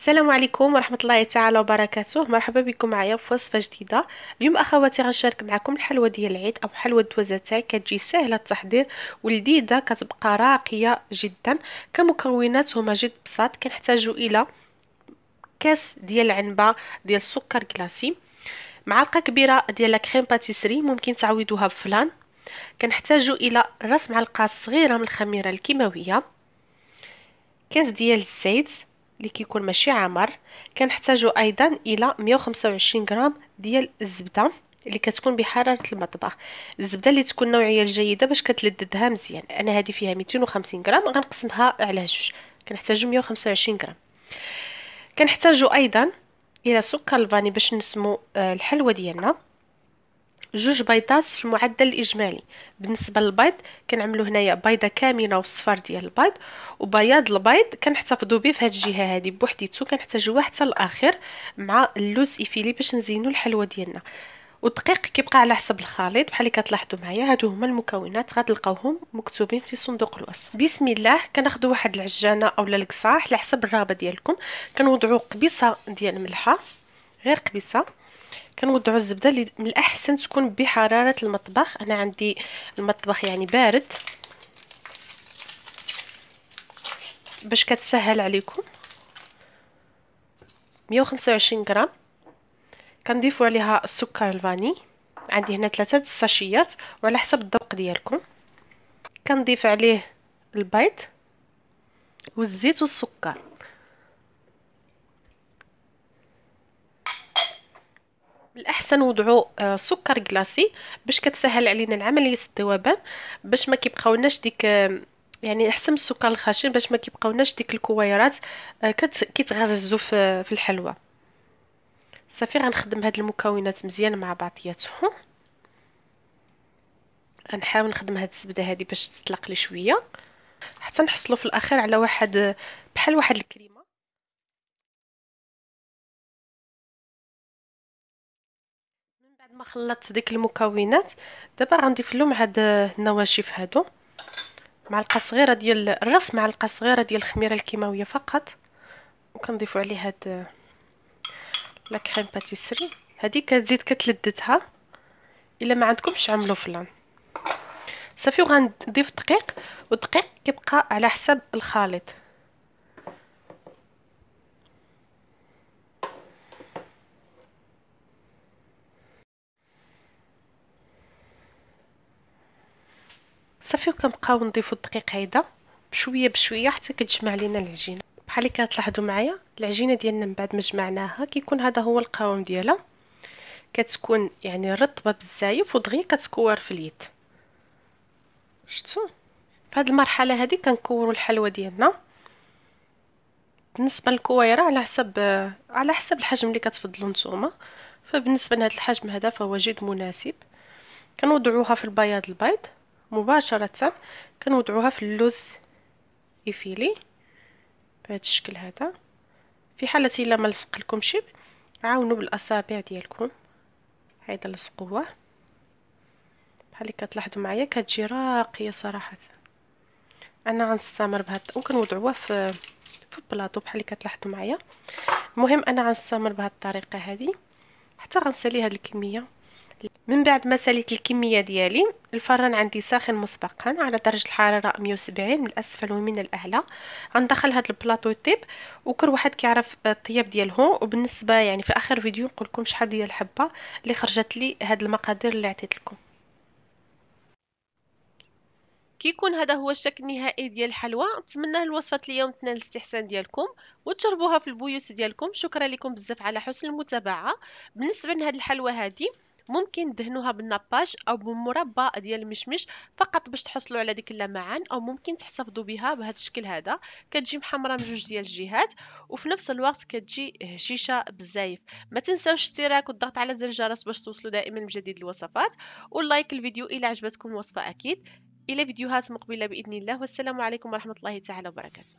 السلام عليكم ورحمة الله تعالى وبركاته. مرحبا بكم معايا في وصفة جديدة. اليوم اخواتي غنشارك معكم الحلوى ديال العيد او حلوى الدوازاتاي. كتجي سهلة التحضير ولذيذة، كتبقى راقية جدا. كمكونات هما جد بساط. كنحتاجوا الى كاس ديال العنبة ديال السكر كلاصي، معلقة كبيرة ديال لا كريم باتيسري ممكن تعوضوها بفلان. كنحتاجوا الى راس معلقة صغيرة من الخميرة الكيماوية، كاس ديال الزيت اللي كيكون ماشي عامر. كنحتاجو ايضا الى 125 غرام ديال الزبده اللي كتكون بحراره المطبخ. الزبده اللي تكون نوعيه الجيده باش كتلذذها مزيان. انا هذه فيها 250 غرام، غنقسمها على جوج. كنحتاجو 125 غرام. كنحتاجو ايضا الى سكر الفاني باش نسمو الحلوى ديالنا. جوج بيضات في المعدل الاجمالي. بالنسبه للبيض كنعملو هنايا بيضه كامله والصفار ديال البيض، وبياض البيض كنحتفظوا به في هذه الجهه هذه بوحديته. كنحتاجوه حتى الاخر مع اللوز ايفيلي باش نزينوا الحلوى ديالنا. والدقيق كيبقى على حسب الخليط بحال اللي كتلاحظوا معايا. هادو هما المكونات غتلقاوهم مكتوبين في صندوق الوصف. بسم الله. كناخذوا واحد العجانه اولا القصاح على حسب الرغبه ديالكم. كنوضعوا قبيصه ديال الملحه، غير قبيصه. كنوضعوا الزبده اللي من الاحسن تكون بحراره المطبخ. انا عندي المطبخ يعني بارد باش كتسهل عليكم. 125 غرام. كنضيفوا عليها السكر الفاني، عندي هنا 3 ساشيات وعلى حسب الذوق ديالكم. كنضيف عليه البيض والزيت والسكر. بالاحسن وضعوا سكر كلاصي باش كتسهل علينا عمليه الذوبان، باش ما كيبقاوناش ديك يعني احسن من السكر الخشن، باش ما كيبقاوناش ديك الكويرات كيتغززوا في الحلوى. صافي غنخدم هاد المكونات مزيان مع بعضياتهم. غنحاول نخدم هاد الزبده هادي باش تطلق لي شويه حتى نحصلوا في الاخير على واحد بحال واحد الكريمه. من بعد ما خلطت ديك المكونات دابا غنضيف لهم هاد النواشف هادو. معلقه صغيره ديال الراس معلقه صغيره ديال الخميره الكيماويه فقط، وكنضيفوا عليه هاد لا كريم باتيسري. هذه كتزيد كتلذذها. الا ما عندكمش عملوا فلان. صافي وغنضيف دقيق، والدقيق كيبقى على حسب الخليط. صافي وكنبقاو نضيفوا الدقيق هيدا بشويه بشويه حتى كتجمع لينا العجينه. بحال اللي كتلاحظوا معايا العجينه ديالنا من بعد ما جمعناها كيكون هذا هو القوام ديالها. كتكون يعني رطبه بزاف ودغيا كتكور في اليد. شفتوا؟ في هذه المرحله هذه كنكوروا الحلوى ديالنا. بالنسبه للكويره على حسب الحجم اللي كتفضلوا نتوما. فبالنسبه لهذا الحجم هذا فهو جد مناسب. كنوضعوها في البيض مباشره. كنوضعوها في اللوز يفيلي بهذا الشكل هذا. في حاله الا ما لصق لكمش عاونوا بالاصابع ديالكم هيدا لصقوه. بحال اللي كتلاحظوا معايا كتجي راقيه صراحه. انا غنستمر بهذا وكنوضعوها في البلاطو بحال اللي كتلاحظوا معايا. المهم انا غنستمر بهذه الطريقه هذه حتى غنسالي هذه الكميه. من بعد ما ساليت الكميه ديالي، الفران عندي ساخن مسبقا على درجه الحراره 170 من الاسفل ومن الاعلى. غندخل هذا البلاطو يطيب، وكل واحد كيعرف الطياب ديالو. وبالنسبه يعني في اخر فيديو نقول لكم شحال ديال الحبه اللي خرجت لي هاد المقادير اللي عطيت لكم. كيكون هذا هو الشكل النهائي ديال الحلوى. نتمنى الوصفه اليوم تنال الاستحسان ديالكم وتجربوها في البيوت ديالكم. شكرا لكم بزاف على حسن المتابعه. بالنسبه لهاد الحلوى هذه ممكن دهنوها بالناباج او بمربى ديال المشمش فقط باش تحصلوا على ديك اللمعان، او ممكن تحتفظوا بها بهذا الشكل هذا. كتجي محمره من جوج ديال الجهات وفي نفس الوقت كتجي هشيشه بزاف. ما تنساوش الاشتراك والضغط على زر الجرس باش توصلوا دائما بجديد الوصفات، واللايك الفيديو الى عجبتكم الوصفه اكيد. إلى فيديوهات مقبلة بإذن الله، والسلام عليكم ورحمة الله تعالى وبركاته.